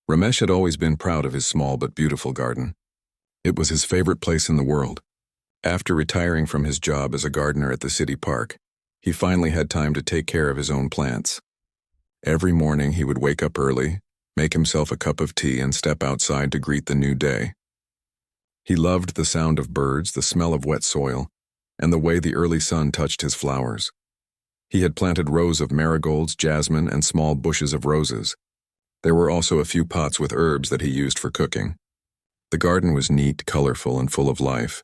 Ramesh had always been proud of his small but beautiful garden. It was his favorite place in the world. After retiring from his job as a gardener at the city park, he finally had time to take care of his own plants. Every morning he would wake up early, make himself a cup of tea, and step outside to greet the new day. He loved the sound of birds, the smell of wet soil, and the way the early sun touched his flowers. He had planted rows of marigolds, jasmine, and small bushes of roses. There were also a few pots with herbs that he used for cooking. The garden was neat, colorful, and full of life.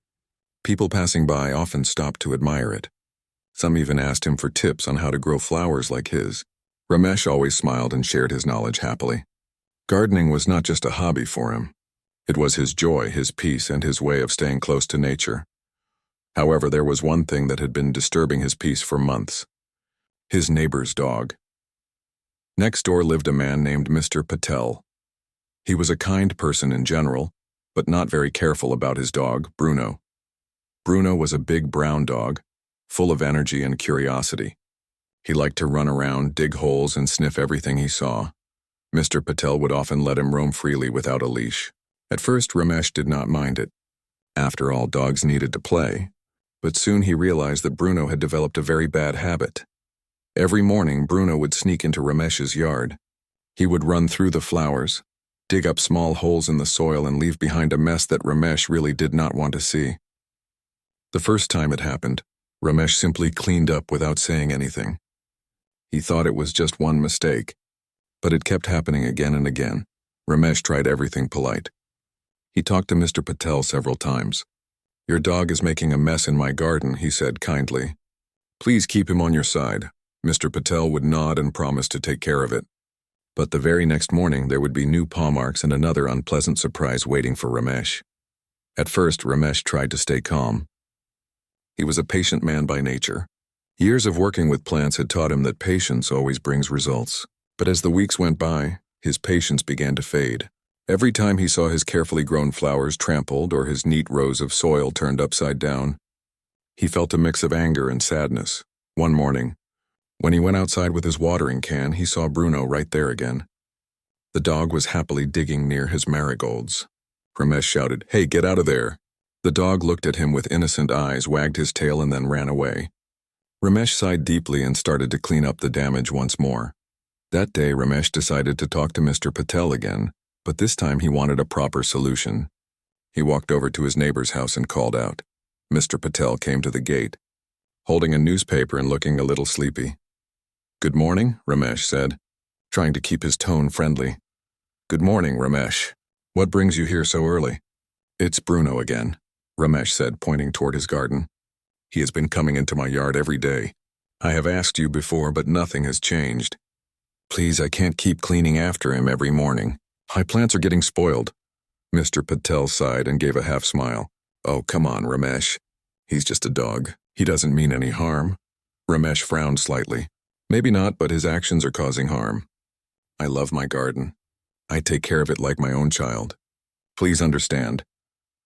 People passing by often stopped to admire it. Some even asked him for tips on how to grow flowers like his. Ramesh always smiled and shared his knowledge happily. Gardening was not just a hobby for him. It was his joy, his peace, and his way of staying close to nature. However, there was one thing that had been disturbing his peace for months: his neighbor's dog. Next door lived a man named Mr. Patel. He was a kind person in general, but not very careful about his dog, Bruno. Bruno was a big brown dog, full of energy and curiosity. He liked to run around, dig holes, and sniff everything he saw. Mr. Patel would often let him roam freely without a leash. At first, Ramesh did not mind it. After all, dogs needed to play. But soon he realized that Bruno had developed a very bad habit. Every morning, Bruno would sneak into Ramesh's yard. He would run through the flowers, dig up small holes in the soil, and leave behind a mess that Ramesh really did not want to see. The first time it happened, Ramesh simply cleaned up without saying anything. He thought it was just one mistake, but it kept happening again and again. Ramesh tried everything polite. He talked to Mr. Patel several times. "Your dog is making a mess in my garden," he said kindly. "Please keep him on your side." Mr. Patel would nod and promise to take care of it. But the very next morning there would be new paw marks and another unpleasant surprise waiting for Ramesh. At first, Ramesh tried to stay calm. He was a patient man by nature. Years of working with plants had taught him that patience always brings results. But as the weeks went by, his patience began to fade. Every time he saw his carefully grown flowers trampled or his neat rows of soil turned upside down, he felt a mix of anger and sadness. One morning, when he went outside with his watering can, he saw Bruno right there again. The dog was happily digging near his marigolds. Ramesh shouted, "Hey, get out of there!" The dog looked at him with innocent eyes, wagged his tail, and then ran away. Ramesh sighed deeply and started to clean up the damage once more. That day, Ramesh decided to talk to Mr. Patel again, but this time he wanted a proper solution. He walked over to his neighbor's house and called out. Mr. Patel came to the gate, holding a newspaper and looking a little sleepy. "Good morning," Ramesh said, trying to keep his tone friendly. "Good morning, Ramesh. What brings you here so early?" "It's Bruno again," Ramesh said, pointing toward his garden. "He has been coming into my yard every day. I have asked you before, but nothing has changed. Please, I can't keep cleaning after him every morning. My plants are getting spoiled." Mr. Patel sighed and gave a half smile. "Oh, come on, Ramesh. He's just a dog. He doesn't mean any harm." Ramesh frowned slightly. "Maybe not, but his actions are causing harm. I love my garden. I take care of it like my own child. Please understand."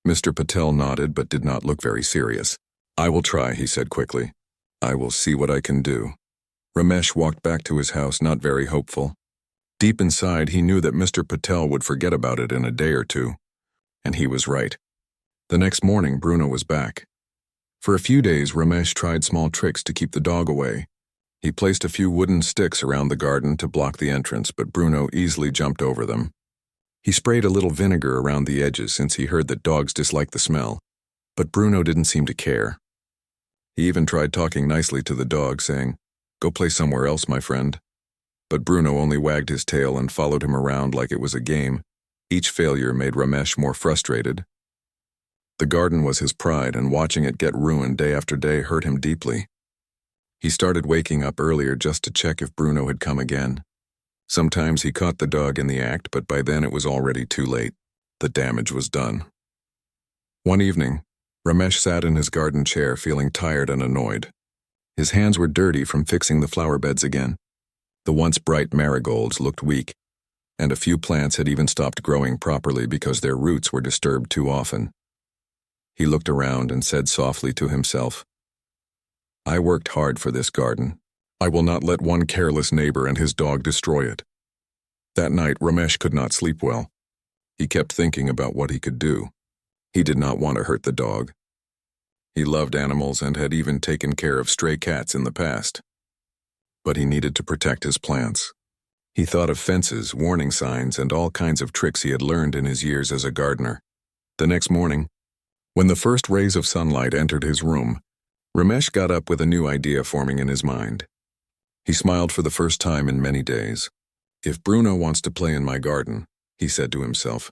Mr. Patel nodded but did not look very serious. "I will try," he said quickly. "I will see what I can do." Ramesh walked back to his house not very hopeful. Deep inside, he knew that Mr. Patel would forget about it in a day or two. And he was right. The next morning, Bruno was back. For a few days, Ramesh tried small tricks to keep the dog away. He placed a few wooden sticks around the garden to block the entrance, but Bruno easily jumped over them. He sprayed a little vinegar around the edges since he heard that dogs dislike the smell, but Bruno didn't seem to care. He even tried talking nicely to the dog, saying, "Go play somewhere else, my friend." But Bruno only wagged his tail and followed him around like it was a game. Each failure made Ramesh more frustrated. The garden was his pride, and watching it get ruined day after day hurt him deeply. He started waking up earlier just to check if Bruno had come again. Sometimes he caught the dog in the act, but by then it was already too late. The damage was done. One evening, Ramesh sat in his garden chair feeling tired and annoyed. His hands were dirty from fixing the flower beds again. The once bright marigolds looked weak, and a few plants had even stopped growing properly because their roots were disturbed too often. He looked around and said softly to himself, "I worked hard for this garden. I will not let one careless neighbor and his dog destroy it." That night, Ramesh could not sleep well. He kept thinking about what he could do. He did not want to hurt the dog. He loved animals and had even taken care of stray cats in the past. But he needed to protect his plants. He thought of fences, warning signs, and all kinds of tricks he had learned in his years as a gardener. The next morning, when the first rays of sunlight entered his room, Ramesh got up with a new idea forming in his mind. He smiled for the first time in many days. If Bruno wants to play in my garden, he said to himself,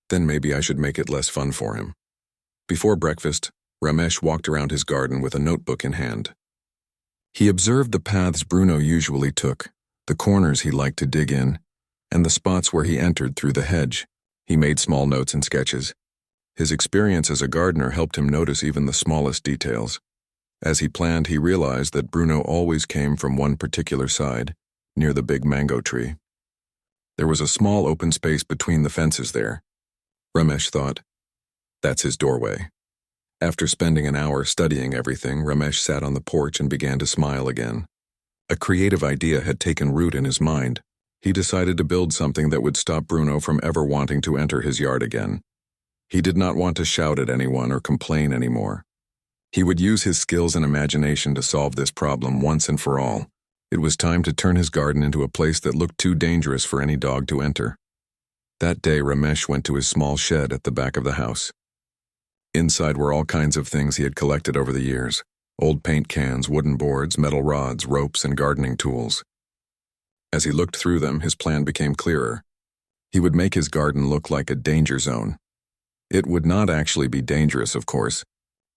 then maybe I should make it less fun for him. Before breakfast, Ramesh walked around his garden with a notebook in hand. He observed the paths Bruno usually took, the corners he liked to dig in, and the spots where he entered through the hedge. He made small notes and sketches. His experience as a gardener helped him notice even the smallest details. As he planned, he realized that Bruno always came from one particular side, near the big mango tree. There was a small open space between the fences there. Ramesh thought, that's his doorway. After spending an hour studying everything, Ramesh sat on the porch and began to smile again. A creative idea had taken root in his mind. He decided to build something that would stop Bruno from ever wanting to enter his yard again. He did not want to shout at anyone or complain anymore. He would use his skills and imagination to solve this problem once and for all. It was time to turn his garden into a place that looked too dangerous for any dog to enter. That day, Ramesh went to his small shed at the back of the house. Inside were all kinds of things he had collected over the years: old paint cans, wooden boards, metal rods, ropes, and gardening tools. As he looked through them, his plan became clearer. He would make his garden look like a danger zone. It would not actually be dangerous, of course,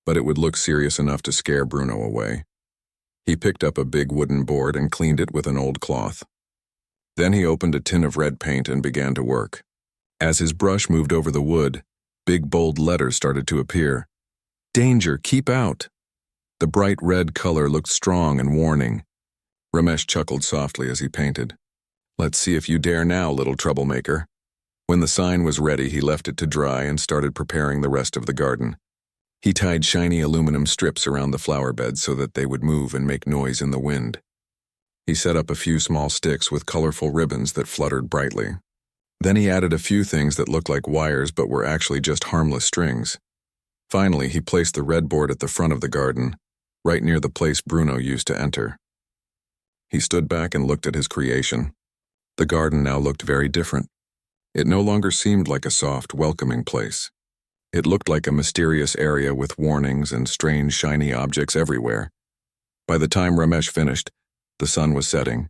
but it would look serious enough to scare Bruno away. He picked up a big wooden board and cleaned it with an old cloth. Then he opened a tin of red paint and began to work. As his brush moved over the wood, big bold letters started to appear. Danger, keep out! The bright red color looked strong and warning. Ramesh chuckled softly as he painted. Let's see if you dare now, little troublemaker. When the sign was ready, he left it to dry and started preparing the rest of the garden. He tied shiny aluminum strips around the flower beds so that they would move and make noise in the wind. He set up a few small sticks with colorful ribbons that fluttered brightly. Then he added a few things that looked like wires but were actually just harmless strings. Finally, he placed the red board at the front of the garden, right near the place Bruno used to enter. He stood back and looked at his creation. The garden now looked very different. It no longer seemed like a soft, welcoming place. It looked like a mysterious area with warnings and strange, shiny objects everywhere. By the time Ramesh finished, the sun was setting.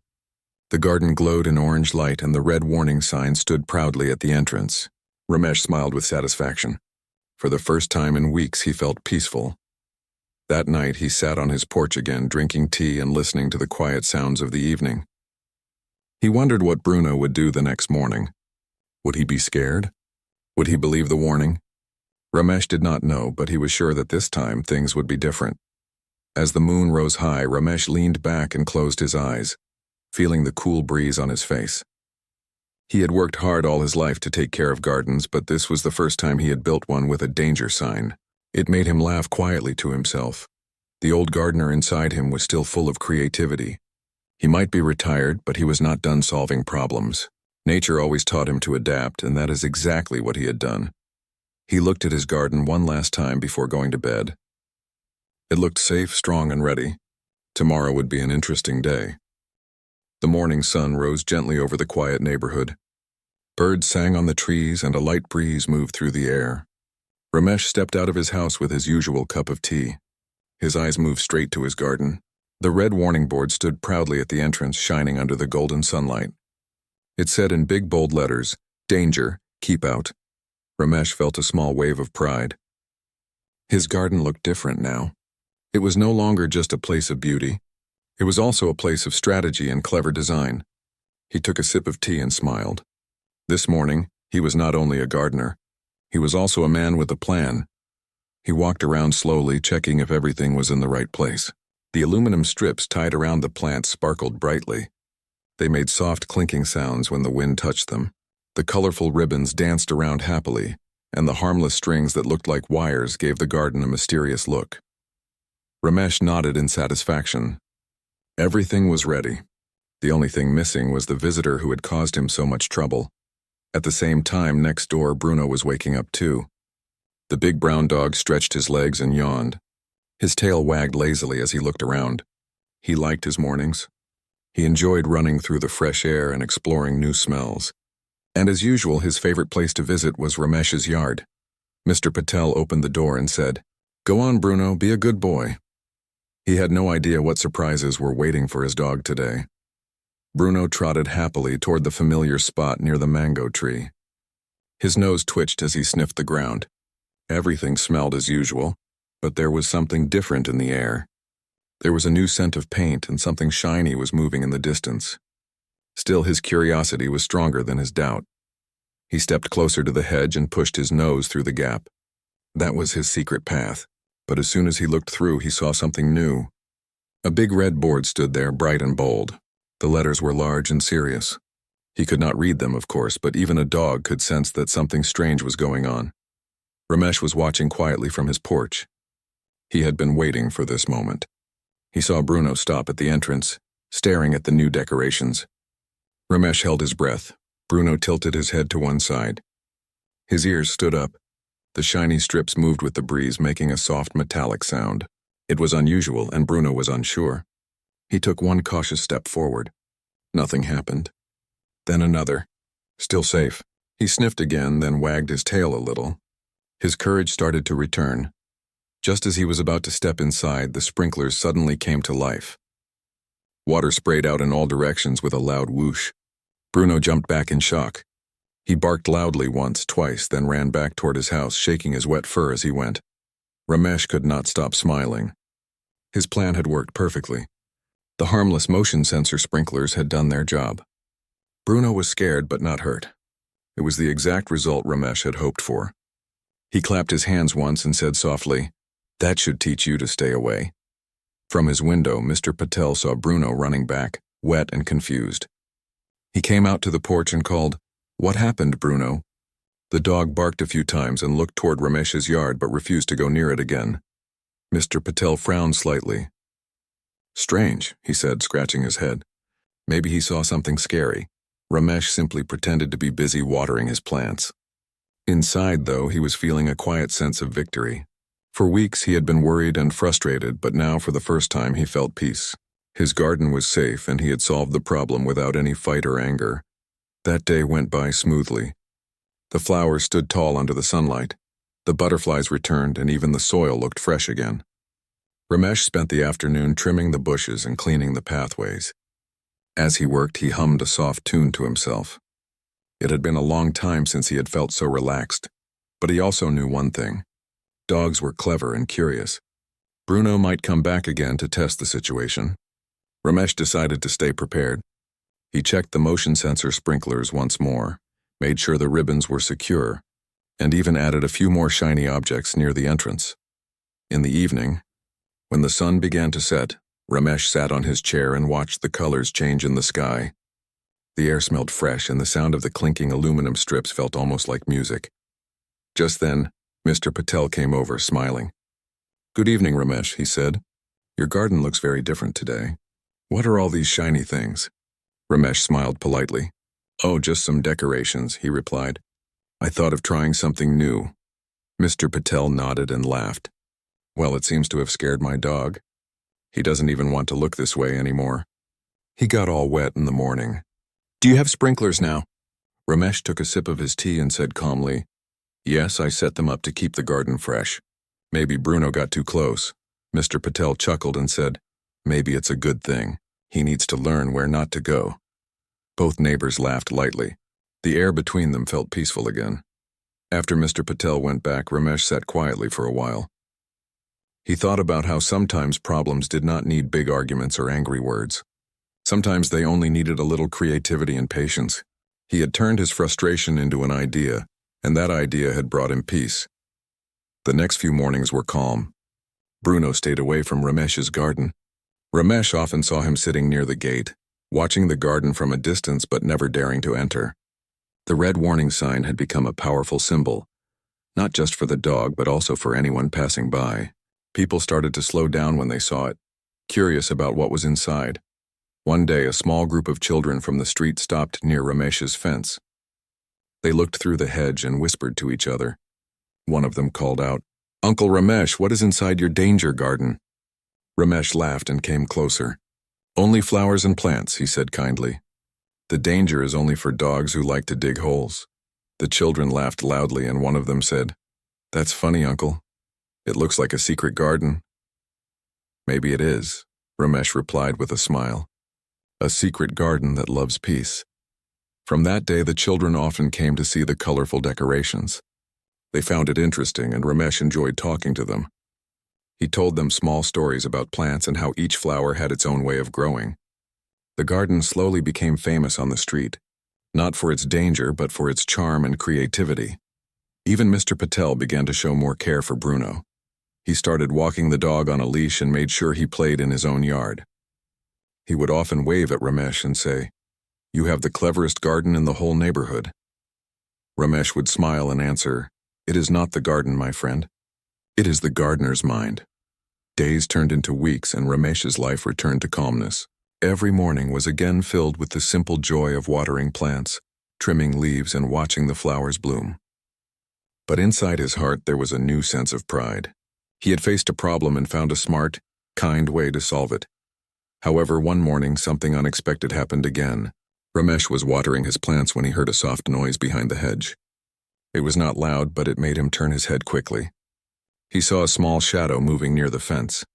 The garden glowed in orange light and the red warning sign stood proudly at the entrance. Ramesh smiled with satisfaction. For the first time in weeks, he felt peaceful. That night, he sat on his porch again, drinking tea and listening to the quiet sounds of the evening. He wondered what Bruno would do the next morning. Would he be scared? Would he believe the warning? Ramesh did not know, but he was sure that this time things would be different. As the moon rose high, Ramesh leaned back and closed his eyes, feeling the cool breeze on his face. He had worked hard all his life to take care of gardens, but this was the first time he had built one with a danger sign. It made him laugh quietly to himself. The old gardener inside him was still full of creativity. He might be retired, but he was not done solving problems. Nature always taught him to adapt, and that is exactly what he had done. He looked at his garden one last time before going to bed. It looked safe, strong, and ready. Tomorrow would be an interesting day. The morning sun rose gently over the quiet neighborhood. Birds sang on the trees and a light breeze moved through the air. Ramesh stepped out of his house with his usual cup of tea. His eyes moved straight to his garden. The red warning board stood proudly at the entrance, shining under the golden sunlight. It said in big bold letters, Danger, keep out. Ramesh felt a small wave of pride. His garden looked different now. It was no longer just a place of beauty. It was also a place of strategy and clever design. He took a sip of tea and smiled. This morning, he was not only a gardener. He was also a man with a plan. He walked around slowly, checking if everything was in the right place. The aluminum strips tied around the plants sparkled brightly. They made soft clinking sounds when the wind touched them. The colorful ribbons danced around happily, and the harmless strings that looked like wires gave the garden a mysterious look. Ramesh nodded in satisfaction. Everything was ready. The only thing missing was the visitor who had caused him so much trouble. At the same time, next door, Bruno was waking up too. The big brown dog stretched his legs and yawned. His tail wagged lazily as he looked around. He liked his mornings. He enjoyed running through the fresh air and exploring new smells. And as usual, his favorite place to visit was Ramesh's yard. Mr. Patel opened the door and said, "Go on, Bruno, be a good boy." He had no idea what surprises were waiting for his dog today. Bruno trotted happily toward the familiar spot near the mango tree. His nose twitched as he sniffed the ground. Everything smelled as usual, but there was something different in the air. There was a new scent of paint, and something shiny was moving in the distance. Still, his curiosity was stronger than his doubt. He stepped closer to the hedge and pushed his nose through the gap. That was his secret path, but as soon as he looked through, he saw something new. A big red board stood there, bright and bold. The letters were large and serious. He could not read them, of course, but even a dog could sense that something strange was going on. Ramesh was watching quietly from his porch. He had been waiting for this moment. He saw Bruno stop at the entrance, staring at the new decorations. Ramesh held his breath. Bruno tilted his head to one side. His ears stood up. The shiny strips moved with the breeze, making a soft metallic sound. It was unusual, and Bruno was unsure. He took one cautious step forward. Nothing happened. Then another. Still safe. He sniffed again, then wagged his tail a little. His courage started to return. Just as he was about to step inside, the sprinklers suddenly came to life. Water sprayed out in all directions with a loud whoosh. Bruno jumped back in shock. He barked loudly once, twice, then ran back toward his house, shaking his wet fur as he went. Ramesh could not stop smiling. His plan had worked perfectly. The harmless motion sensor sprinklers had done their job. Bruno was scared but not hurt. It was the exact result Ramesh had hoped for. He clapped his hands once and said softly, "That should teach you to stay away." From his window, Mr. Patel saw Bruno running back, wet and confused. He came out to the porch and called, "What happened, Bruno?" The dog barked a few times and looked toward Ramesh's yard but refused to go near it again. Mr. Patel frowned slightly. "Strange," he said, scratching his head. Maybe he saw something scary. Ramesh simply pretended to be busy watering his plants. Inside, though, he was feeling a quiet sense of victory. For weeks he had been worried and frustrated, but now for the first time he felt peace. His garden was safe and he had solved the problem without any fight or anger. That day went by smoothly. The flowers stood tall under the sunlight. The butterflies returned and even the soil looked fresh again. Ramesh spent the afternoon trimming the bushes and cleaning the pathways. As he worked, he hummed a soft tune to himself. It had been a long time since he had felt so relaxed, but he also knew one thing. Dogs were clever and curious. Bruno might come back again to test the situation. Ramesh decided to stay prepared. He checked the motion sensor sprinklers once more, made sure the ribbons were secure, and even added a few more shiny objects near the entrance. In the evening, when the sun began to set, Ramesh sat on his chair and watched the colors change in the sky. The air smelled fresh and the sound of the clinking aluminum strips felt almost like music. Just then, Mr. Patel came over, smiling. "Good evening, Ramesh," he said. "Your garden looks very different today. What are all these shiny things?" Ramesh smiled politely. "Oh, just some decorations," he replied. "I thought of trying something new." Mr. Patel nodded and laughed. "Well, it seems to have scared my dog. He doesn't even want to look this way anymore. He got all wet in the morning." "Do you have sprinklers now?" Ramesh took a sip of his tea and said calmly, "Yes, I set them up to keep the garden fresh. Maybe Bruno got too close." Mr. Patel chuckled and said, "Maybe it's a good thing. He needs to learn where not to go." Both neighbors laughed lightly. The air between them felt peaceful again. After Mr. Patel went back, Ramesh sat quietly for a while. He thought about how sometimes problems did not need big arguments or angry words. Sometimes they only needed a little creativity and patience. He had turned his frustration into an idea, and that idea had brought him peace. The next few mornings were calm. Bruno stayed away from Ramesh's garden. Ramesh often saw him sitting near the gate, watching the garden from a distance but never daring to enter. The red warning sign had become a powerful symbol, not just for the dog but also for anyone passing by. People started to slow down when they saw it, curious about what was inside. One day, a small group of children from the street stopped near Ramesh's fence. They looked through the hedge and whispered to each other. One of them called out, "Uncle Ramesh, what is inside your danger garden?" Ramesh laughed and came closer. "Only flowers and plants," he said kindly. "The danger is only for dogs who like to dig holes." The children laughed loudly and one of them said, "That's funny, Uncle. It looks like a secret garden." "Maybe it is," Ramesh replied with a smile. "A secret garden that loves peace." From that day, the children often came to see the colorful decorations. They found it interesting, and Ramesh enjoyed talking to them. He told them small stories about plants and how each flower had its own way of growing. The garden slowly became famous on the street, not for its danger, but for its charm and creativity. Even Mr. Patel began to show more care for Bruno. He started walking the dog on a leash and made sure he played in his own yard. He would often wave at Ramesh and say, "You have the cleverest garden in the whole neighborhood." Ramesh would smile and answer, "It is not the garden, my friend. It is the gardener's mind." Days turned into weeks and Ramesh's life returned to calmness. Every morning was again filled with the simple joy of watering plants, trimming leaves, and watching the flowers bloom. But inside his heart there was a new sense of pride. He had faced a problem and found a smart, kind way to solve it. However, one morning something unexpected happened again. Ramesh was watering his plants when he heard a soft noise behind the hedge. It was not loud, but it made him turn his head quickly. He saw a small shadow moving near the fence.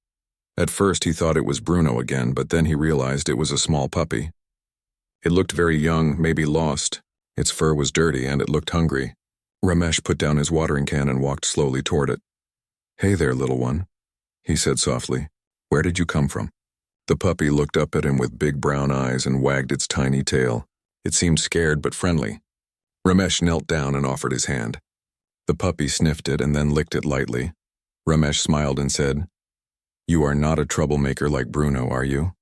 At first he thought it was Bruno again, but then he realized it was a small puppy. It looked very young, maybe lost. Its fur was dirty and it looked hungry. Ramesh put down his watering can and walked slowly toward it. "Hey there, little one," he said softly. "Where did you come from?" The puppy looked up at him with big brown eyes and wagged its tiny tail. It seemed scared but friendly. Ramesh knelt down and offered his hand. The puppy sniffed it and then licked it lightly. Ramesh smiled and said, "You are not a troublemaker like Bruno, are you?"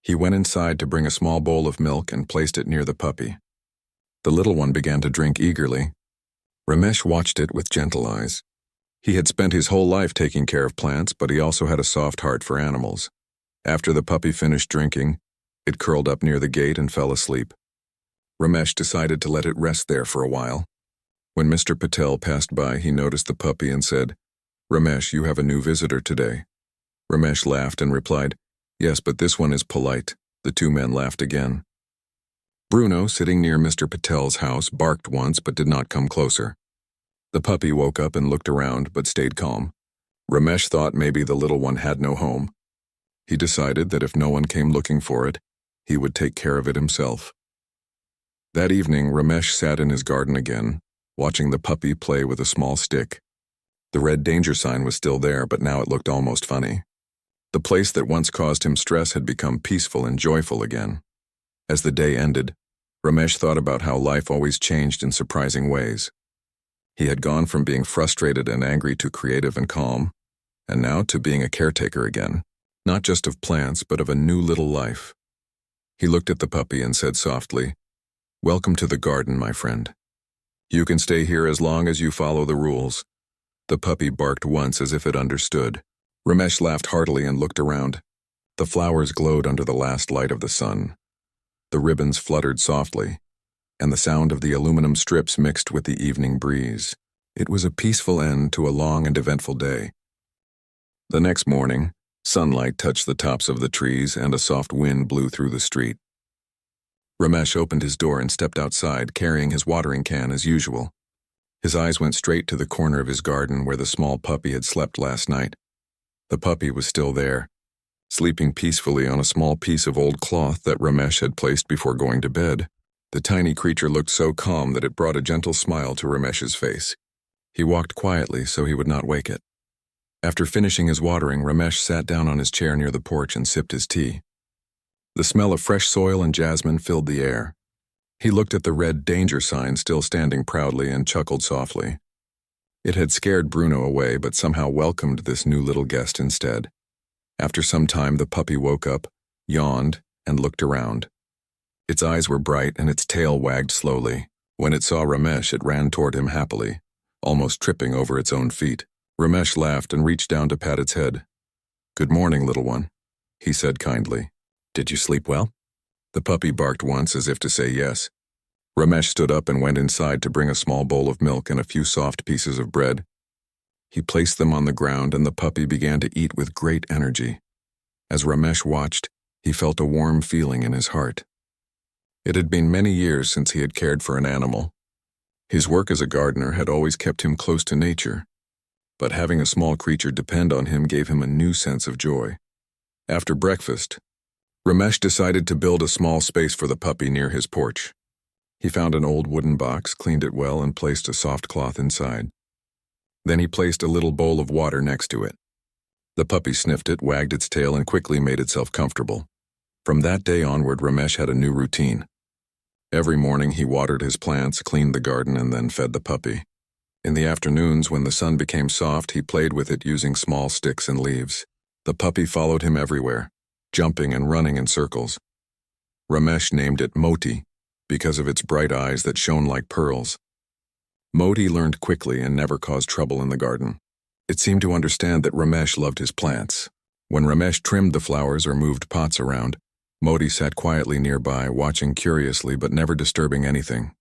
He went inside to bring a small bowl of milk and placed it near the puppy. The little one began to drink eagerly. Ramesh watched it with gentle eyes. He had spent his whole life taking care of plants, but he also had a soft heart for animals. After the puppy finished drinking, it curled up near the gate and fell asleep. Ramesh decided to let it rest there for a while. When Mr. Patel passed by, he noticed the puppy and said, "Ramesh, you have a new visitor today." Ramesh laughed and replied, "Yes, but this one is polite." The two men laughed again. Bruno, sitting near Mr. Patel's house, barked once but did not come closer. The puppy woke up and looked around but stayed calm. Ramesh thought maybe the little one had no home. He decided that if no one came looking for it, he would take care of it himself. That evening, Ramesh sat in his garden again, watching the puppy play with a small stick. The red danger sign was still there, but now it looked almost funny. The place that once caused him stress had become peaceful and joyful again. As the day ended, Ramesh thought about how life always changed in surprising ways. He had gone from being frustrated and angry to creative and calm, and now to being a caretaker again, not just of plants, but of a new little life. He looked at the puppy and said softly, "Welcome to the garden, my friend. You can stay here as long as you follow the rules." The puppy barked once as if it understood. Ramesh laughed heartily and looked around. The flowers glowed under the last light of the sun. The ribbons fluttered softly, and the sound of the aluminum strips mixed with the evening breeze. It was a peaceful end to a long and eventful day. The next morning, sunlight touched the tops of the trees and a soft wind blew through the street. Ramesh opened his door and stepped outside, carrying his watering can as usual. His eyes went straight to the corner of his garden where the small puppy had slept last night. The puppy was still there, sleeping peacefully on a small piece of old cloth that Ramesh had placed before going to bed. The tiny creature looked so calm that it brought a gentle smile to Ramesh's face. He walked quietly so he would not wake it. After finishing his watering, Ramesh sat down on his chair near the porch and sipped his tea. The smell of fresh soil and jasmine filled the air. He looked at the red danger sign still standing proudly and chuckled softly. It had scared Bruno away, but somehow welcomed this new little guest instead. After some time, the puppy woke up, yawned, and looked around. Its eyes were bright and its tail wagged slowly. When it saw Ramesh, it ran toward him happily, almost tripping over its own feet. Ramesh laughed and reached down to pat its head. "Good morning, little one," he said kindly. Did you sleep well? The puppy barked once as if to say yes. Ramesh stood up and went inside to bring a small bowl of milk and a few soft pieces of bread. He placed them on the ground and the puppy began to eat with great energy. As Ramesh watched, he felt a warm feeling in his heart. It had been many years since he had cared for an animal. His work as a gardener had always kept him close to nature, but having a small creature depend on him gave him a new sense of joy. After breakfast, Ramesh decided to build a small space for the puppy near his porch. He found an old wooden box, cleaned it well, and placed a soft cloth inside. Then he placed a little bowl of water next to it. The puppy sniffed it, wagged its tail, and quickly made itself comfortable. From that day onward, Ramesh had a new routine. Every morning he watered his plants, cleaned the garden, and then fed the puppy. In the afternoons, when the sun became soft, he played with it using small sticks and leaves. The puppy followed him everywhere, jumping and running in circles. Ramesh named it Moti because of its bright eyes that shone like pearls. Moti learned quickly and never caused trouble in the garden. It seemed to understand that Ramesh loved his plants. When Ramesh trimmed the flowers or moved pots around, Moti sat quietly nearby, watching curiously but never disturbing anything.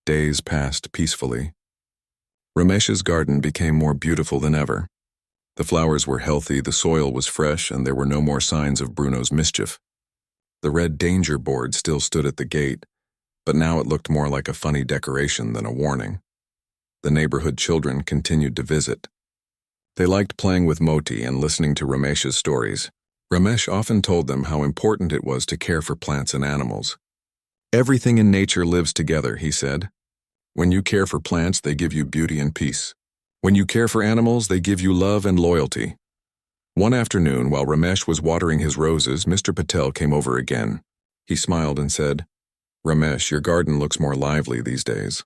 Days passed peacefully. Ramesh's garden became more beautiful than ever. The flowers were healthy, the soil was fresh, and there were no more signs of Bruno's mischief. The red danger board still stood at the gate, but now it looked more like a funny decoration than a warning. The neighborhood children continued to visit. They liked playing with Moti and listening to Ramesh's stories. Ramesh often told them how important it was to care for plants and animals. Everything in nature lives together, he said. When you care for plants, they give you beauty and peace. When you care for animals, they give you love and loyalty. One afternoon, while Ramesh was watering his roses, Mr. Patel came over again. He smiled and said, "Ramesh, your garden looks more lively these days."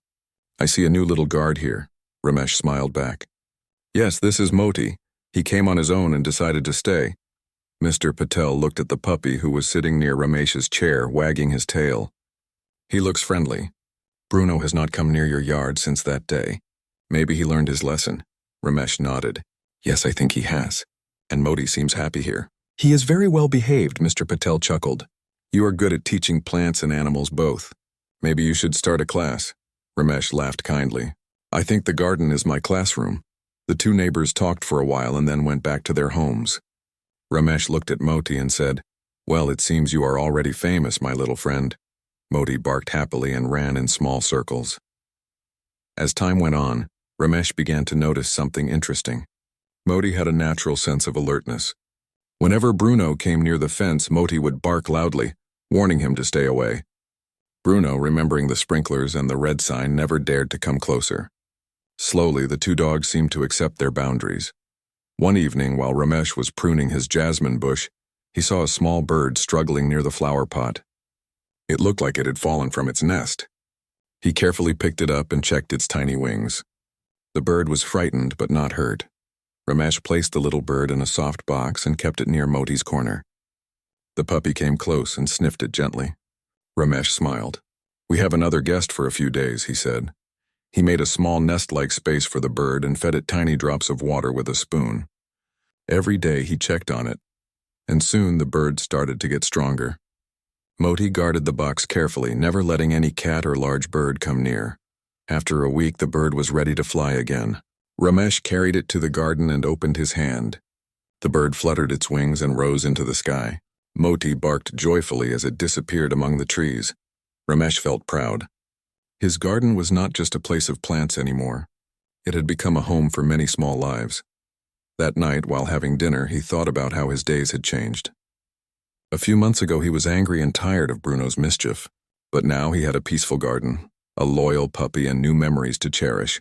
"I see a new little guard here." Ramesh smiled back. "Yes, this is Moti. He came on his own and decided to stay." Mr. Patel looked at the puppy who was sitting near Ramesh's chair, wagging his tail. "He looks friendly. Bruno has not come near your yard since that day. Maybe he learned his lesson." Ramesh nodded. "Yes, I think he has. And Moti seems happy here." "He is very well behaved," Mr. Patel chuckled. "You are good at teaching plants and animals both. Maybe you should start a class." Ramesh laughed kindly. "I think the garden is my classroom." The two neighbors talked for a while and then went back to their homes. Ramesh looked at Moti and said, "Well, it seems you are already famous, my little friend." Moti barked happily and ran in small circles. As time went on, Ramesh began to notice something interesting. Moti had a natural sense of alertness. Whenever Bruno came near the fence, Moti would bark loudly, warning him to stay away. Bruno, remembering the sprinklers and the red sign, never dared to come closer. Slowly, the two dogs seemed to accept their boundaries. One evening, while Ramesh was pruning his jasmine bush, he saw a small bird struggling near the flower pot. It looked like it had fallen from its nest. He carefully picked it up and checked its tiny wings. The bird was frightened but not hurt. Ramesh placed the little bird in a soft box and kept it near Moti's corner. The puppy came close and sniffed it gently. Ramesh smiled. "We have another guest for a few days," he said. He made a small nest-like space for the bird and fed it tiny drops of water with a spoon. Every day he checked on it, and soon the bird started to get stronger. Moti guarded the box carefully, never letting any cat or large bird come near. After a week, the bird was ready to fly again. Ramesh carried it to the garden and opened his hand. The bird fluttered its wings and rose into the sky. Moti barked joyfully as it disappeared among the trees. Ramesh felt proud. His garden was not just a place of plants anymore. It had become a home for many small lives. That night, while having dinner, he thought about how his days had changed. A few months ago, he was angry and tired of Bruno's mischief, but now he had a peaceful garden, a loyal puppy, and new memories to cherish.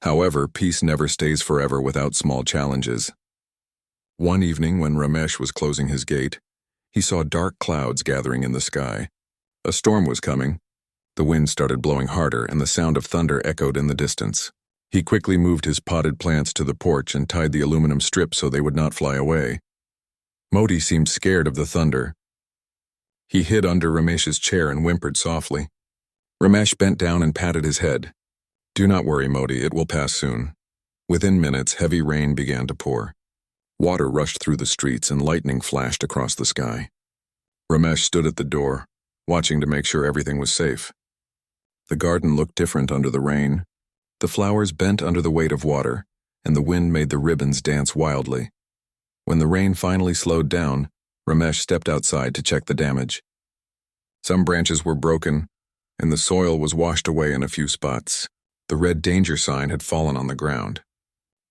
However, peace never stays forever without small challenges. One evening, when Ramesh was closing his gate, he saw dark clouds gathering in the sky. A storm was coming. The wind started blowing harder, and the sound of thunder echoed in the distance. He quickly moved his potted plants to the porch and tied the aluminum strip so they would not fly away. Moti seemed scared of the thunder. He hid under Ramesh's chair and whimpered softly. Ramesh bent down and patted his head. "Do not worry, Moti, it will pass soon." Within minutes, heavy rain began to pour. Water rushed through the streets and lightning flashed across the sky. Ramesh stood at the door, watching to make sure everything was safe. The garden looked different under the rain. The flowers bent under the weight of water, and the wind made the ribbons dance wildly. When the rain finally slowed down, Ramesh stepped outside to check the damage. Some branches were broken, and the soil was washed away in a few spots. The red danger sign had fallen on the ground.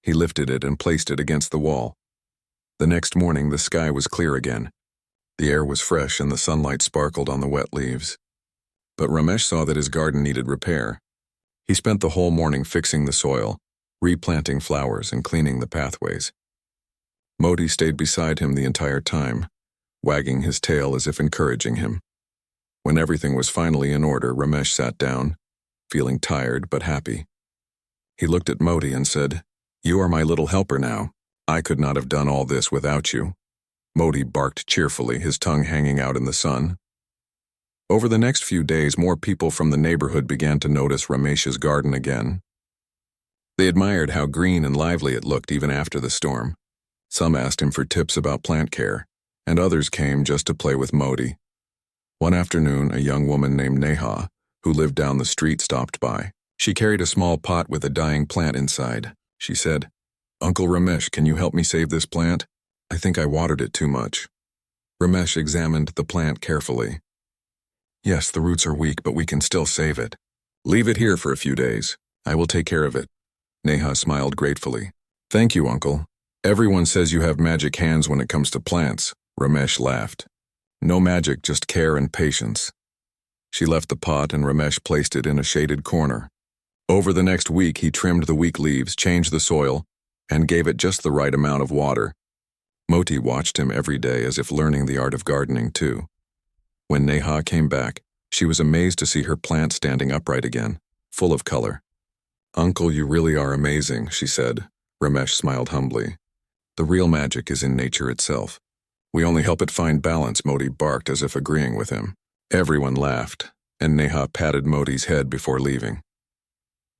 He lifted it and placed it against the wall. The next morning, the sky was clear again. The air was fresh and the sunlight sparkled on the wet leaves. But Ramesh saw that his garden needed repair. He spent the whole morning fixing the soil, replanting flowers and cleaning the pathways. Moti stayed beside him the entire time, wagging his tail as if encouraging him. When everything was finally in order, Ramesh sat down, feeling tired but happy. He looked at Moti and said, "You are my little helper now. I could not have done all this without you." Moti barked cheerfully, his tongue hanging out in the sun. Over the next few days, more people from the neighborhood began to notice Ramesh's garden again. They admired how green and lively it looked even after the storm. Some asked him for tips about plant care, and others came just to play with Moti. One afternoon, a young woman named Neha, who lived down the street, stopped by. She carried a small pot with a dying plant inside. She said, "Uncle Ramesh, can you help me save this plant? I think I watered it too much." Ramesh examined the plant carefully. "Yes, the roots are weak, but we can still save it. Leave it here for a few days. I will take care of it." Neha smiled gratefully. "Thank you, Uncle. Everyone says you have magic hands when it comes to plants." Ramesh laughed. "No magic, just care and patience." She left the pot and Ramesh placed it in a shaded corner. Over the next week, he trimmed the weak leaves, changed the soil, and gave it just the right amount of water. Moti watched him every day as if learning the art of gardening too. When Neha came back, she was amazed to see her plant standing upright again, full of color. "Uncle, you really are amazing," she said. Ramesh smiled humbly. "The real magic is in nature itself. We only help it find balance," Moti barked as if agreeing with him. Everyone laughed, and Neha patted Moti's head before leaving.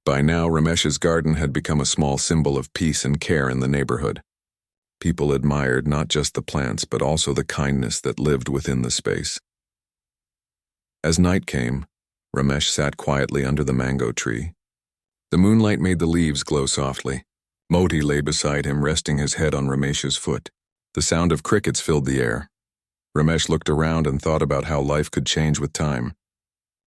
By now, Ramesh's garden had become a small symbol of peace and care in the neighborhood. People admired not just the plants, but also the kindness that lived within the space. As night came, Ramesh sat quietly under the mango tree. The moonlight made the leaves glow softly. Moti lay beside him, resting his head on Ramesh's foot. The sound of crickets filled the air. Ramesh looked around and thought about how life could change with time.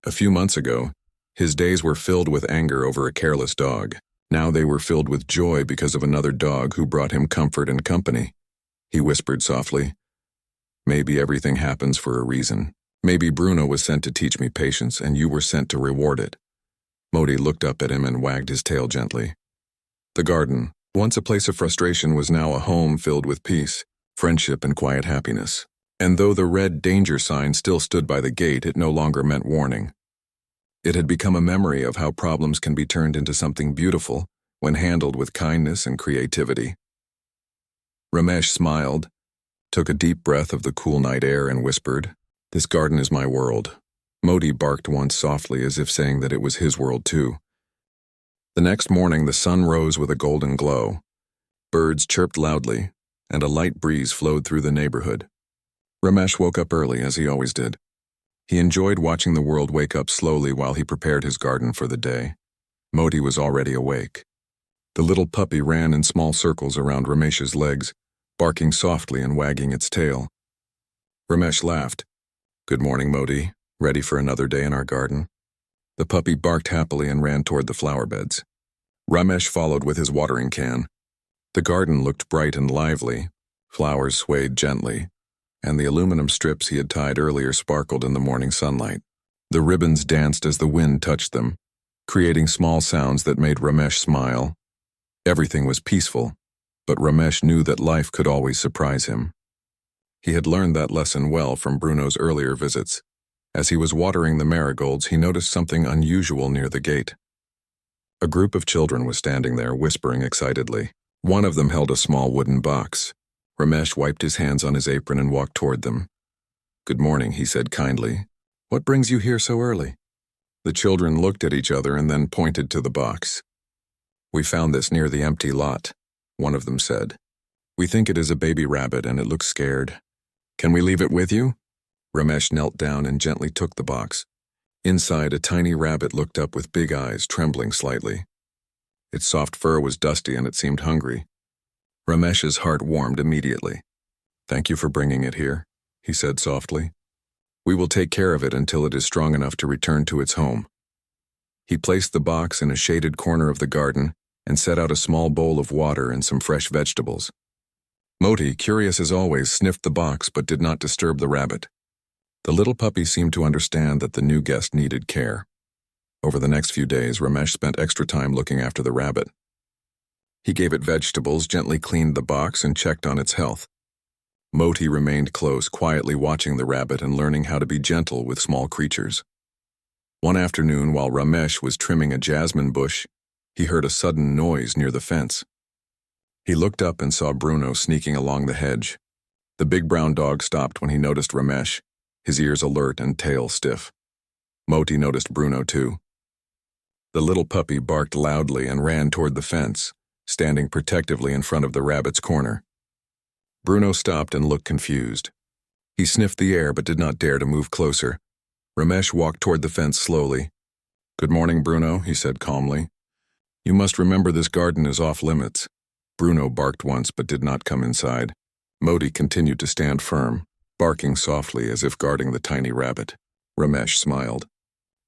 A few months ago, his days were filled with anger over a careless dog. Now they were filled with joy because of another dog who brought him comfort and company. He whispered softly, "Maybe everything happens for a reason. Maybe Bruno was sent to teach me patience, and you were sent to reward it." Moti looked up at him and wagged his tail gently. The garden, once a place of frustration, was now a home filled with peace, friendship, and quiet happiness. And though the red danger sign still stood by the gate, it no longer meant warning. It had become a memory of how problems can be turned into something beautiful when handled with kindness and creativity. Ramesh smiled, took a deep breath of the cool night air, and whispered, "This garden is my world." Moti barked once softly, as if saying that it was his world too. The next morning, the sun rose with a golden glow. Birds chirped loudly, and a light breeze flowed through the neighborhood. Ramesh woke up early, as he always did. He enjoyed watching the world wake up slowly while he prepared his garden for the day. Moti was already awake. The little puppy ran in small circles around Ramesh's legs, barking softly and wagging its tail. Ramesh laughed. "Good morning, Moti. Ready for another day in our garden?" The puppy barked happily and ran toward the flower beds. Ramesh followed with his watering can. The garden looked bright and lively. Flowers swayed gently, and the aluminum strips he had tied earlier sparkled in the morning sunlight. The ribbons danced as the wind touched them, creating small sounds that made Ramesh smile. Everything was peaceful, but Ramesh knew that life could always surprise him. He had learned that lesson well from Bruno's earlier visits. As he was watering the marigolds, he noticed something unusual near the gate. A group of children was standing there, whispering excitedly. One of them held a small wooden box. Ramesh wiped his hands on his apron and walked toward them. "Good morning," he said kindly. "What brings you here so early?" The children looked at each other and then pointed to the box. "We found this near the empty lot," one of them said. "We think it is a baby rabbit and it looks scared. Can we leave it with you?" Ramesh knelt down and gently took the box. Inside, a tiny rabbit looked up with big eyes, trembling slightly. Its soft fur was dusty and it seemed hungry. Ramesh's heart warmed immediately. "Thank you for bringing it here," he said softly. "We will take care of it until it is strong enough to return to its home." He placed the box in a shaded corner of the garden and set out a small bowl of water and some fresh vegetables. Moti, curious as always, sniffed the box but did not disturb the rabbit. The little puppy seemed to understand that the new guest needed care. Over the next few days, Ramesh spent extra time looking after the rabbit. He gave it vegetables, gently cleaned the box, and checked on its health. Moti remained close, quietly watching the rabbit and learning how to be gentle with small creatures. One afternoon, while Ramesh was trimming a jasmine bush, he heard a sudden noise near the fence. He looked up and saw Bruno sneaking along the hedge. The big brown dog stopped when he noticed Ramesh, his ears alert and tail stiff. Moti noticed Bruno too. The little puppy barked loudly and ran toward the fence, standing protectively in front of the rabbit's corner. Bruno stopped and looked confused. He sniffed the air but did not dare to move closer. Ramesh walked toward the fence slowly. "Good morning, Bruno," he said calmly. "You must remember this garden is off limits." Bruno barked once but did not come inside. Moti continued to stand firm, barking softly as if guarding the tiny rabbit. Ramesh smiled.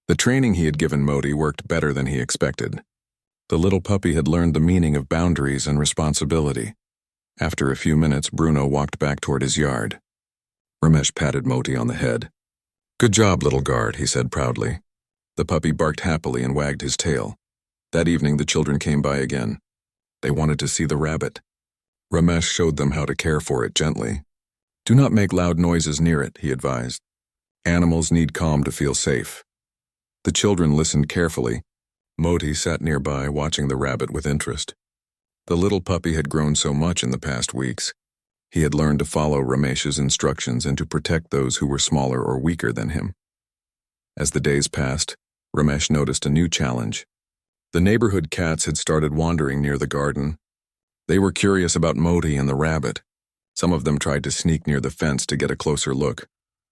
The training he had given Moti worked better than he expected. The little puppy had learned the meaning of boundaries and responsibility. After a few minutes, Bruno walked back toward his yard. Ramesh patted Moti on the head. "Good job, little guard," he said proudly. The puppy barked happily and wagged his tail. That evening, the children came by again. They wanted to see the rabbit. Ramesh showed them how to care for it gently. "Do not make loud noises near it," he advised. "Animals need calm to feel safe." The children listened carefully. Moti sat nearby, watching the rabbit with interest. The little puppy had grown so much in the past weeks. He had learned to follow Ramesh's instructions and to protect those who were smaller or weaker than him. As the days passed, Ramesh noticed a new challenge. The neighborhood cats had started wandering near the garden. They were curious about Moti and the rabbit. Some of them tried to sneak near the fence to get a closer look.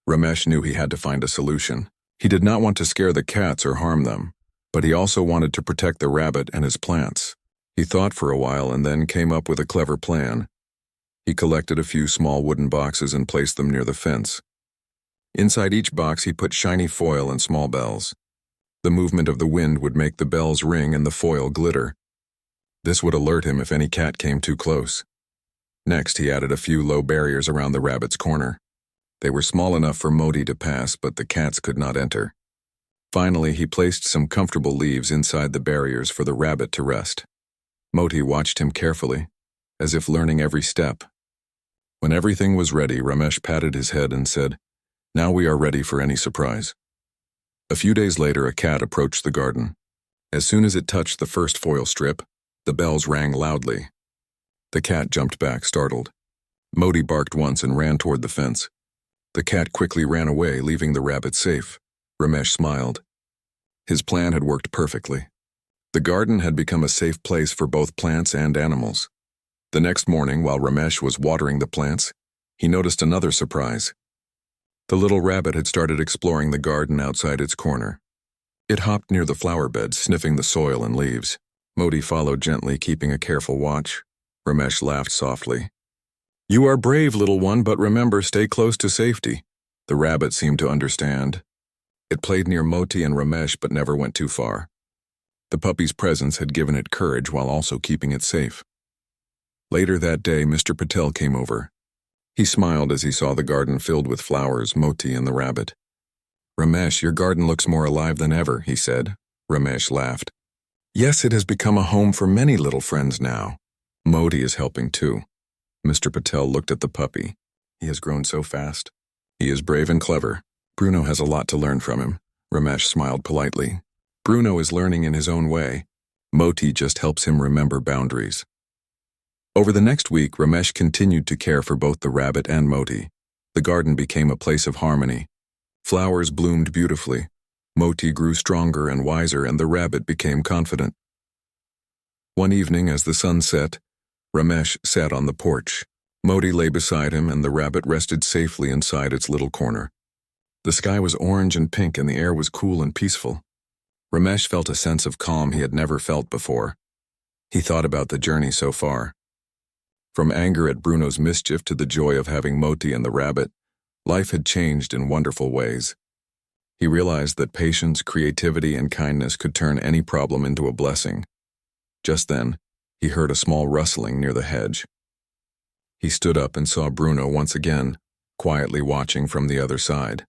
Ramesh knew he had to find a solution. He did not want to scare the cats or harm them, but he also wanted to protect the rabbit and his plants. He thought for a while and then came up with a clever plan. He collected a few small wooden boxes and placed them near the fence. Inside each box he put shiny foil and small bells. The movement of the wind would make the bells ring and the foil glitter. This would alert him if any cat came too close. Next, he added a few low barriers around the rabbit's corner. They were small enough for Moti to pass, but the cats could not enter. Finally, he placed some comfortable leaves inside the barriers for the rabbit to rest. Moti watched him carefully, as if learning every step. When everything was ready, Ramesh patted his head and said, "Now we are ready for any surprise." A few days later, a cat approached the garden. As soon as it touched the first foil strip, the bells rang loudly. The cat jumped back, startled. Moti barked once and ran toward the fence. The cat quickly ran away, leaving the rabbit safe. Ramesh smiled. His plan had worked perfectly. The garden had become a safe place for both plants and animals. The next morning, while Ramesh was watering the plants, he noticed another surprise. The little rabbit had started exploring the garden outside its corner. It hopped near the flower beds, sniffing the soil and leaves. Moti followed gently, keeping a careful watch. Ramesh laughed softly. "You are brave, little one, but remember, stay close to safety." The rabbit seemed to understand. It played near Moti and Ramesh but never went too far. The puppy's presence had given it courage while also keeping it safe. Later that day, Mr. Patel came over. He smiled as he saw the garden filled with flowers, Moti and the rabbit. "Ramesh, your garden looks more alive than ever," he said. Ramesh laughed. "Yes, it has become a home for many little friends now. Moti is helping too." Mr. Patel looked at the puppy. "He has grown so fast." "He is brave and clever. Bruno has a lot to learn from him." Ramesh smiled politely. "Bruno is learning in his own way. Moti just helps him remember boundaries." Over the next week, Ramesh continued to care for both the rabbit and Moti. The garden became a place of harmony. Flowers bloomed beautifully. Moti grew stronger and wiser, and the rabbit became confident. One evening, as the sun set, Ramesh sat on the porch. Moti lay beside him, and the rabbit rested safely inside its little corner. The sky was orange and pink and the air was cool and peaceful. Ramesh felt a sense of calm he had never felt before. He thought about the journey so far. From anger at Bruno's mischief to the joy of having Moti and the rabbit, life had changed in wonderful ways. He realized that patience, creativity, and kindness could turn any problem into a blessing. Just then, he heard a small rustling near the hedge. He stood up and saw Bruno once again, quietly watching from the other side.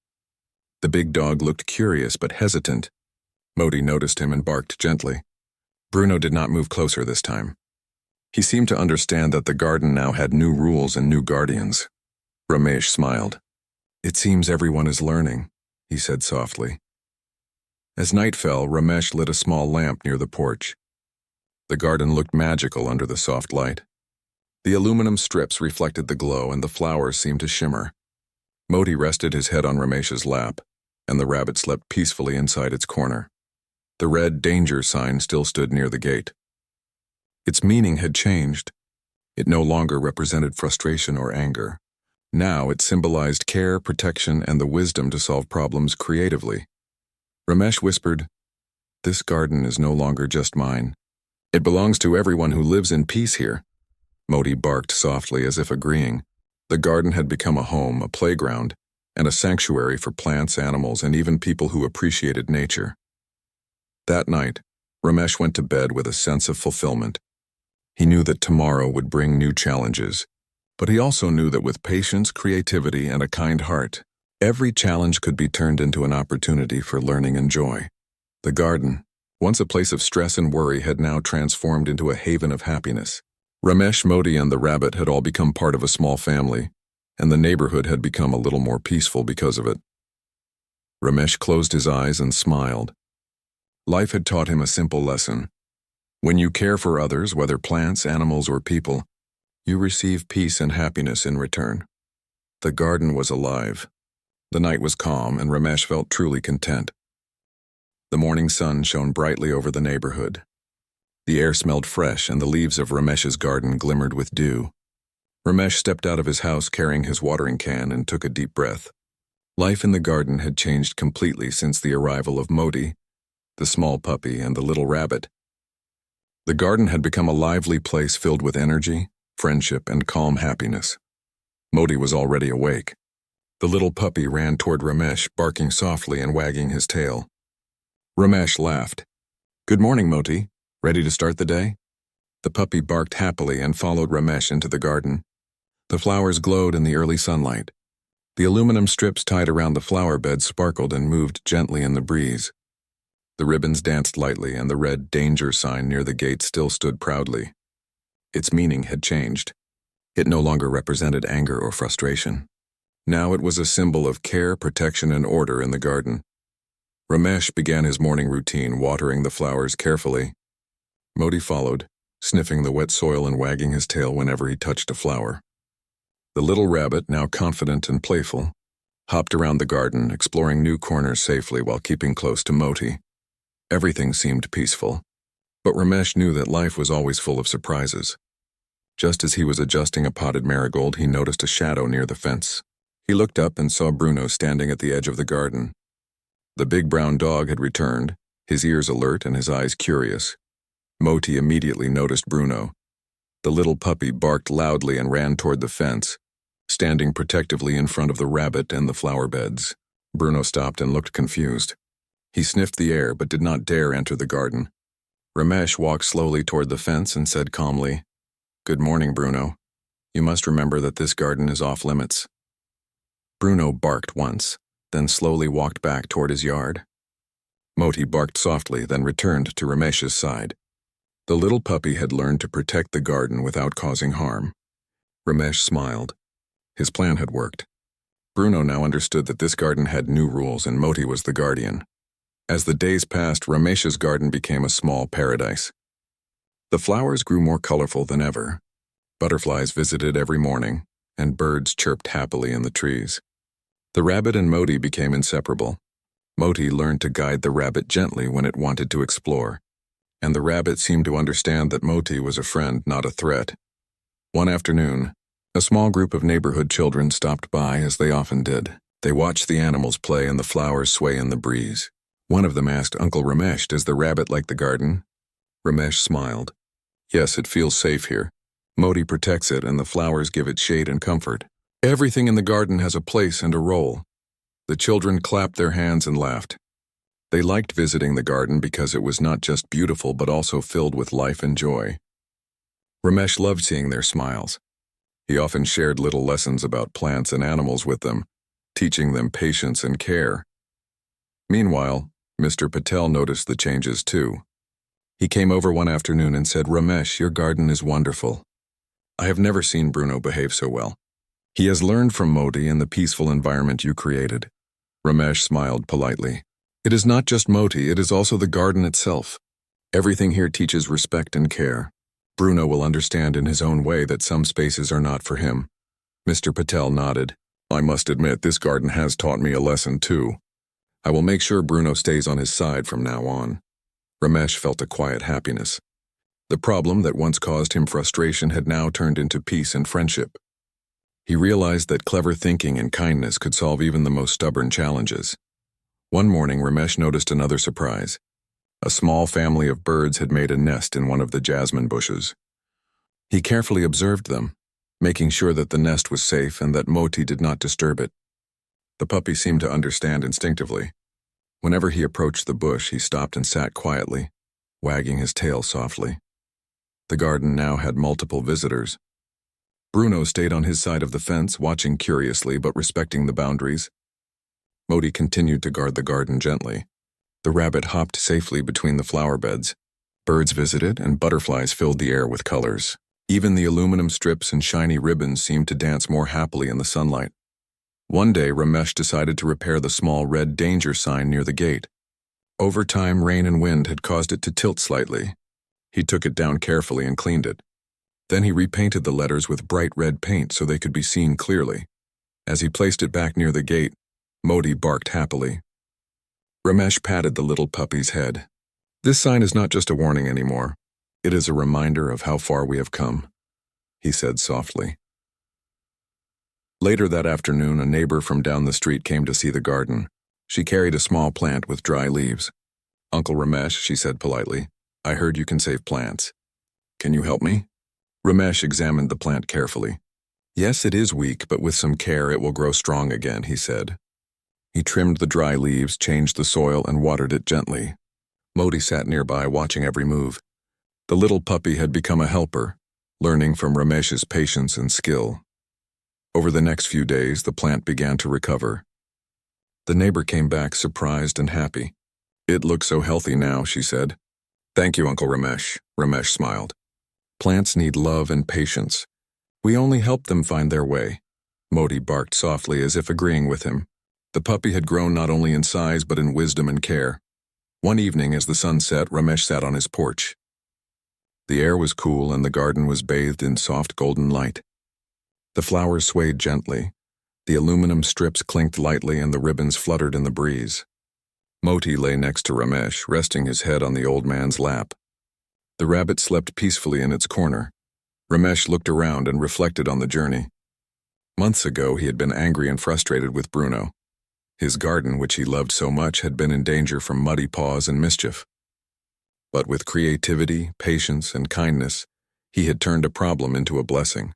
The big dog looked curious but hesitant. Moti noticed him and barked gently. Bruno did not move closer this time. He seemed to understand that the garden now had new rules and new guardians. Ramesh smiled. "It seems everyone is learning," he said softly. As night fell, Ramesh lit a small lamp near the porch. The garden looked magical under the soft light. The aluminum strips reflected the glow and the flowers seemed to shimmer. Moti rested his head on Ramesh's lap, and the rabbit slept peacefully inside its corner. The red danger sign still stood near the gate. Its meaning had changed. It no longer represented frustration or anger. Now it symbolized care, protection, and the wisdom to solve problems creatively. Ramesh whispered, "This garden is no longer just mine. It belongs to everyone who lives in peace here." Moti barked softly as if agreeing. The garden had become a home, a playground, and a sanctuary for plants, animals, and even people who appreciated nature. That night, Ramesh went to bed with a sense of fulfillment. He knew that tomorrow would bring new challenges, but he also knew that with patience, creativity, and a kind heart, every challenge could be turned into an opportunity for learning and joy. The garden, once a place of stress and worry, had now transformed into a haven of happiness. Ramesh, Moti, and the rabbit had all become part of a small family, and the neighborhood had become a little more peaceful because of it. Ramesh closed his eyes and smiled. Life had taught him a simple lesson. When you care for others, whether plants, animals, or people, you receive peace and happiness in return. The garden was alive. The night was calm, and Ramesh felt truly content. The morning sun shone brightly over the neighborhood. The air smelled fresh, and the leaves of Ramesh's garden glimmered with dew. Ramesh stepped out of his house carrying his watering can and took a deep breath. Life in the garden had changed completely since the arrival of Moti, the small puppy, and the little rabbit. The garden had become a lively place filled with energy, friendship, and calm happiness. Moti was already awake. The little puppy ran toward Ramesh, barking softly and wagging his tail. Ramesh laughed. "Good morning, Moti. Ready to start the day?" The puppy barked happily and followed Ramesh into the garden. The flowers glowed in the early sunlight. The aluminum strips tied around the flower bed sparkled and moved gently in the breeze. The ribbons danced lightly, and the red danger sign near the gate still stood proudly. Its meaning had changed. It no longer represented anger or frustration. Now it was a symbol of care, protection, and order in the garden. Ramesh began his morning routine, watering the flowers carefully. Moti followed, sniffing the wet soil and wagging his tail whenever he touched a flower. The little rabbit, now confident and playful, hopped around the garden, exploring new corners safely while keeping close to Moti. Everything seemed peaceful, but Ramesh knew that life was always full of surprises. Just as he was adjusting a potted marigold, he noticed a shadow near the fence. He looked up and saw Bruno standing at the edge of the garden. The big brown dog had returned, his ears alert and his eyes curious. Moti immediately noticed Bruno. The little puppy barked loudly and ran toward the fence, standing protectively in front of the rabbit and the flower beds. Bruno stopped and looked confused. He sniffed the air but did not dare enter the garden. Ramesh walked slowly toward the fence and said calmly, "Good morning, Bruno. You must remember that this garden is off limits." Bruno barked once, then slowly walked back toward his yard. Moti barked softly, then returned to Ramesh's side. The little puppy had learned to protect the garden without causing harm. Ramesh smiled. His plan had worked. Bruno now understood that this garden had new rules and Moti was the guardian. As the days passed, Ramesh's garden became a small paradise. The flowers grew more colorful than ever. Butterflies visited every morning, and birds chirped happily in the trees. The rabbit and Moti became inseparable. Moti learned to guide the rabbit gently when it wanted to explore, and the rabbit seemed to understand that Moti was a friend, not a threat. One afternoon, a small group of neighborhood children stopped by as they often did. They watched the animals play and the flowers sway in the breeze. One of them asked Uncle Ramesh, "Does the rabbit like the garden?" Ramesh smiled. "Yes, it feels safe here. Modi protects it and the flowers give it shade and comfort. Everything in the garden has a place and a role." The children clapped their hands and laughed. They liked visiting the garden because it was not just beautiful but also filled with life and joy. Ramesh loved seeing their smiles. He often shared little lessons about plants and animals with them, teaching them patience and care. Meanwhile, Mr. Patel noticed the changes too. He came over one afternoon and said, "Ramesh, your garden is wonderful. I have never seen Bruno behave so well. He has learned from Modi and the peaceful environment you created." Ramesh smiled politely. "It is not just Modi, it is also the garden itself. Everything here teaches respect and care. Bruno will understand in his own way that some spaces are not for him." Mr. Patel nodded. "I must admit, this garden has taught me a lesson too. I will make sure Bruno stays on his side from now on." Ramesh felt a quiet happiness. The problem that once caused him frustration had now turned into peace and friendship. He realized that clever thinking and kindness could solve even the most stubborn challenges. One morning, Ramesh noticed another surprise. A small family of birds had made a nest in one of the jasmine bushes. He carefully observed them, making sure that the nest was safe and that Moti did not disturb it. The puppy seemed to understand instinctively. Whenever he approached the bush, he stopped and sat quietly, wagging his tail softly. The garden now had multiple visitors. Bruno stayed on his side of the fence, watching curiously but respecting the boundaries. Moti continued to guard the garden gently. The rabbit hopped safely between the flower beds. Birds visited and butterflies filled the air with colors. Even the aluminum strips and shiny ribbons seemed to dance more happily in the sunlight. One day, Ramesh decided to repair the small red danger sign near the gate. Over time, rain and wind had caused it to tilt slightly. He took it down carefully and cleaned it. Then he repainted the letters with bright red paint so they could be seen clearly. As he placed it back near the gate, Moti barked happily. Ramesh patted the little puppy's head. "This sign is not just a warning anymore. It is a reminder of how far we have come," he said softly. Later that afternoon, a neighbor from down the street came to see the garden. She carried a small plant with dry leaves. "Uncle Ramesh," she said politely, "I heard you can save plants. Can you help me?" Ramesh examined the plant carefully. "Yes, it is weak, but with some care it will grow strong again," he said. He trimmed the dry leaves, changed the soil, and watered it gently. Moti sat nearby, watching every move. The little puppy had become a helper, learning from Ramesh's patience and skill. Over the next few days, the plant began to recover. The neighbor came back surprised and happy. "It looks so healthy now," she said. "Thank you, Uncle Ramesh." Ramesh smiled. "Plants need love and patience. We only help them find their way." Moti barked softly as if agreeing with him. The puppy had grown not only in size but in wisdom and care. One evening, as the sun set, Ramesh sat on his porch. The air was cool and the garden was bathed in soft golden light. The flowers swayed gently. The aluminum strips clinked lightly and the ribbons fluttered in the breeze. Moti lay next to Ramesh, resting his head on the old man's lap. The rabbit slept peacefully in its corner. Ramesh looked around and reflected on the journey. Months ago, he had been angry and frustrated with Bruno. His garden, which he loved so much, had been in danger from muddy paws and mischief. But with creativity, patience, and kindness, he had turned a problem into a blessing.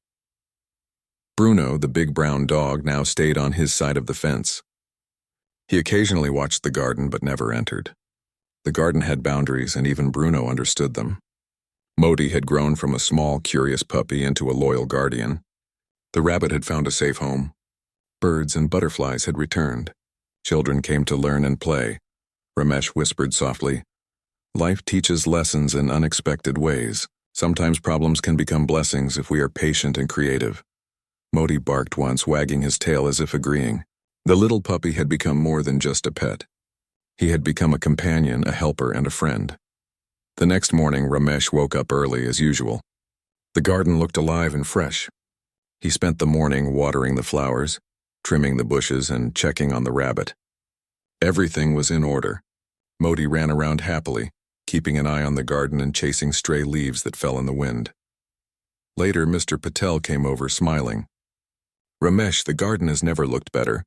Bruno, the big brown dog, now stayed on his side of the fence. He occasionally watched the garden but never entered. The garden had boundaries and even Bruno understood them. Moti had grown from a small, curious puppy into a loyal guardian. The rabbit had found a safe home. Birds and butterflies had returned. Children came to learn and play. Ramesh whispered softly, "Life teaches lessons in unexpected ways. Sometimes problems can become blessings if we are patient and creative." Moti barked once, wagging his tail as if agreeing. The little puppy had become more than just a pet. He had become a companion, a helper, and a friend. The next morning, Ramesh woke up early as usual. The garden looked alive and fresh. He spent the morning watering the flowers, trimming the bushes, and checking on the rabbit. Everything was in order. Moti ran around happily, keeping an eye on the garden and chasing stray leaves that fell in the wind. Later, Mr. Patel came over smiling. "Ramesh, the garden has never looked better.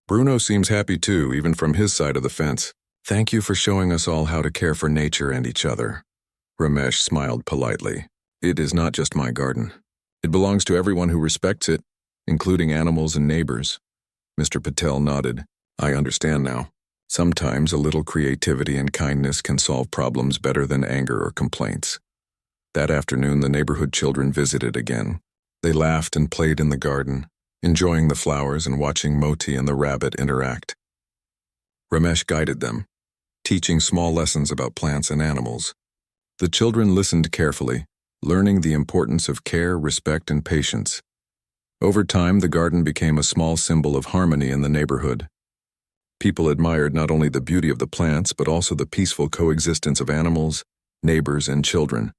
Bruno seems happy too, even from his side of the fence. Thank you for showing us all how to care for nature and each other. Ramesh smiled politely. It is not just my garden. It belongs to everyone who respects it, including animals and neighbors. Mr. Patel nodded. I understand now. Sometimes a little creativity and kindness can solve problems better than anger or complaints. That afternoon, the neighborhood children visited again. They laughed and played in the garden, enjoying the flowers and watching Moti and the rabbit interact. Ramesh guided them, teaching small lessons about plants and animals. The children listened carefully, learning the importance of care, respect, and patience. Over time, the garden became a small symbol of harmony in the neighborhood. People admired not only the beauty of the plants, but also the peaceful coexistence of animals, neighbors, and children.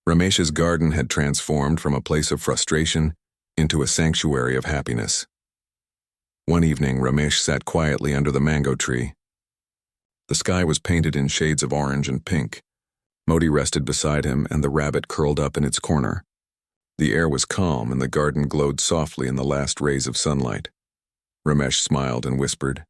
Ramesh's garden had transformed from a place of frustration into a sanctuary of happiness. One evening, Ramesh sat quietly under the mango tree. The sky was painted in shades of orange and pink. Moti rested beside him, and the rabbit curled up in its corner. The air was calm, and the garden glowed softly in the last rays of sunlight. Ramesh smiled and whispered,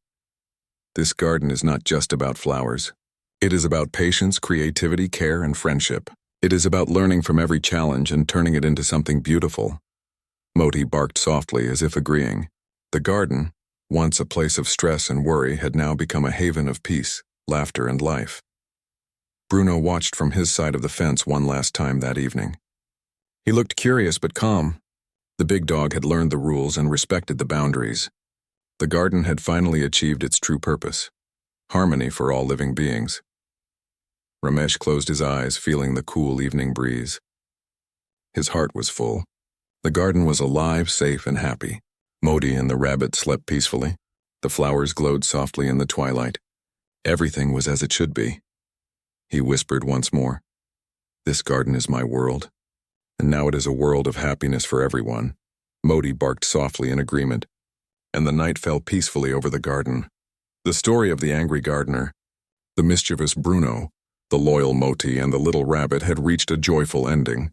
"This garden is not just about flowers. It is about patience, creativity, care, and friendship. It is about learning from every challenge and turning it into something beautiful." Moti barked softly as if agreeing. The garden, once a place of stress and worry, had now become a haven of peace, laughter, and life. Bruno watched from his side of the fence one last time that evening. He looked curious but calm. The big dog had learned the rules and respected the boundaries. The garden had finally achieved its true purpose: harmony for all living beings. Ramesh closed his eyes, feeling the cool evening breeze. His heart was full. The garden was alive, safe, and happy. Moti and the rabbit slept peacefully. The flowers glowed softly in the twilight. Everything was as it should be. He whispered once more, "This garden is my world, and now it is a world of happiness for everyone." Moti barked softly in agreement, and the night fell peacefully over the garden. The story of the angry gardener, the mischievous Bruno, the loyal Moti, and the little rabbit had reached a joyful ending.